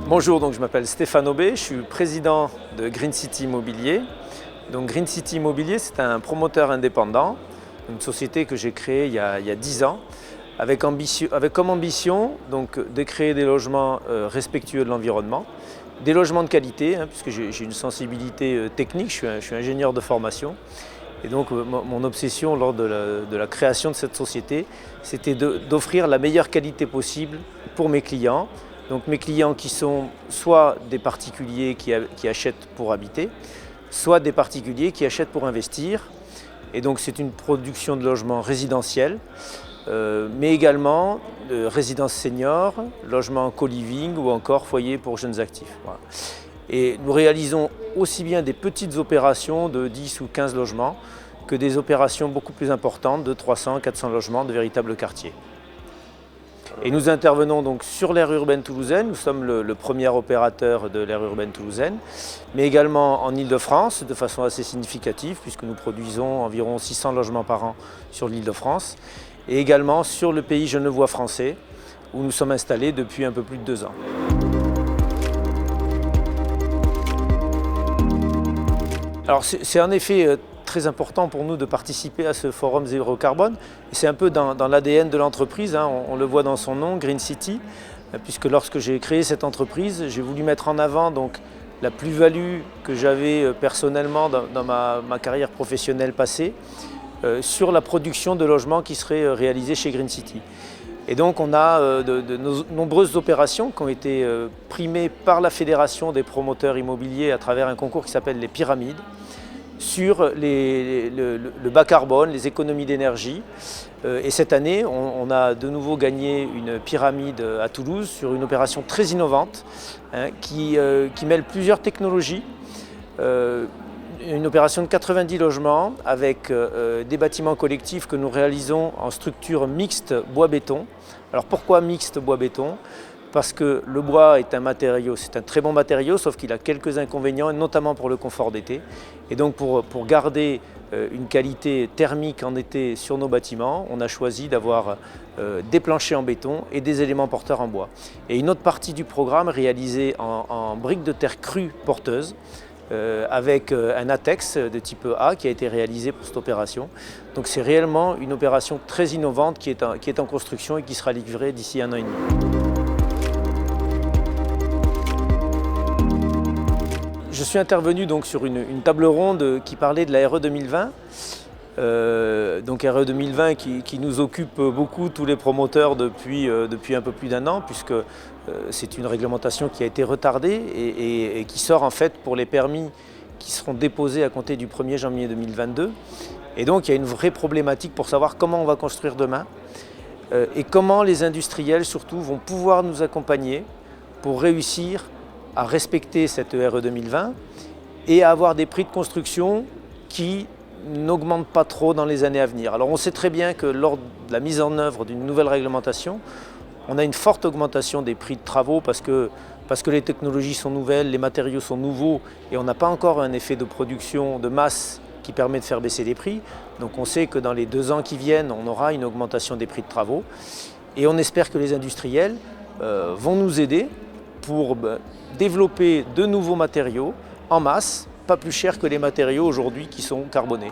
Bonjour, donc je m'appelle Stéphane Aubé, je suis président de Green City Immobilier. Donc Green City Immobilier, c'est un promoteur indépendant, une société que j'ai créée il y a 10 ans, avec comme ambition donc, de créer des logements respectueux de l'environnement, des logements de qualité, puisque j'ai une sensibilité technique, je suis ingénieur de formation. Et donc mon obsession lors de la création de cette société, c'était d'offrir la meilleure qualité possible pour mes clients. Donc mes clients qui sont soit des particuliers qui achètent pour habiter, soit des particuliers qui achètent pour investir. Et donc c'est une production de logements résidentiels, mais également de résidences seniors, logements co-living ou encore foyers pour jeunes actifs. Voilà. Et nous réalisons aussi bien des petites opérations de 10 ou 15 logements que des opérations beaucoup plus importantes de 300, 400 logements de véritables quartiers. Et nous intervenons donc sur l'aire urbaine toulousaine, nous sommes le premier opérateur de l'aire urbaine toulousaine, mais également en Île-de-France de façon assez significative puisque nous produisons environ 600 logements par an sur l'Île-de-France et également sur le pays genevois français où nous sommes installés depuis un peu plus de 2 ans. Alors c'est en effet très important pour nous de participer à ce forum zéro carbone. C'est un peu dans l'ADN de l'entreprise, on le voit dans son nom, Green City, puisque lorsque j'ai créé cette entreprise, j'ai voulu mettre en avant donc, la plus-value que j'avais personnellement dans ma carrière professionnelle passée sur la production de logements qui seraient réalisés chez Green City. Et donc on a de nombreuses opérations qui ont été primées par la Fédération des promoteurs immobiliers à travers un concours qui s'appelle les Pyramides, sur le bas carbone, les économies d'énergie. Et cette année, on a de nouveau gagné une pyramide à Toulouse sur une opération très innovante qui mêle plusieurs technologies. Une opération de 90 logements avec des bâtiments collectifs que nous réalisons en structure mixte bois-béton. Alors pourquoi mixte bois-béton ? Parce que le bois est un matériau, c'est un très bon matériau, sauf qu'il a quelques inconvénients, notamment pour le confort d'été. Et donc pour garder une qualité thermique en été sur nos bâtiments, on a choisi d'avoir des planchers en béton et des éléments porteurs en bois. Et une autre partie du programme réalisée en briques de terre crue porteuses, avec un ATEX de type A qui a été réalisé pour cette opération. Donc c'est réellement une opération très innovante qui est en construction et qui sera livrée d'ici 1 an et demi. Je suis intervenu donc sur une table ronde qui parlait de la RE 2020. Donc RE 2020 qui nous occupe beaucoup tous les promoteurs depuis un peu plus d'1 an puisque c'est une réglementation qui a été retardée et qui sort en fait pour les permis qui seront déposés à compter du 1er janvier 2022. Et donc il y a une vraie problématique pour savoir comment on va construire demain et comment les industriels surtout vont pouvoir nous accompagner pour réussir à respecter cette RE 2020 et à avoir des prix de construction qui n'augmentent pas trop dans les années à venir. Alors on sait très bien que lors de la mise en œuvre d'une nouvelle réglementation, on a une forte augmentation des prix de travaux parce que les technologies sont nouvelles, les matériaux sont nouveaux et on n'a pas encore un effet de production de masse qui permet de faire baisser les prix. Donc on sait que dans les 2 ans qui viennent, on aura une augmentation des prix de travaux et on espère que les industriels vont nous aider pour développer de nouveaux matériaux en masse, pas plus chers que les matériaux aujourd'hui qui sont carbonés.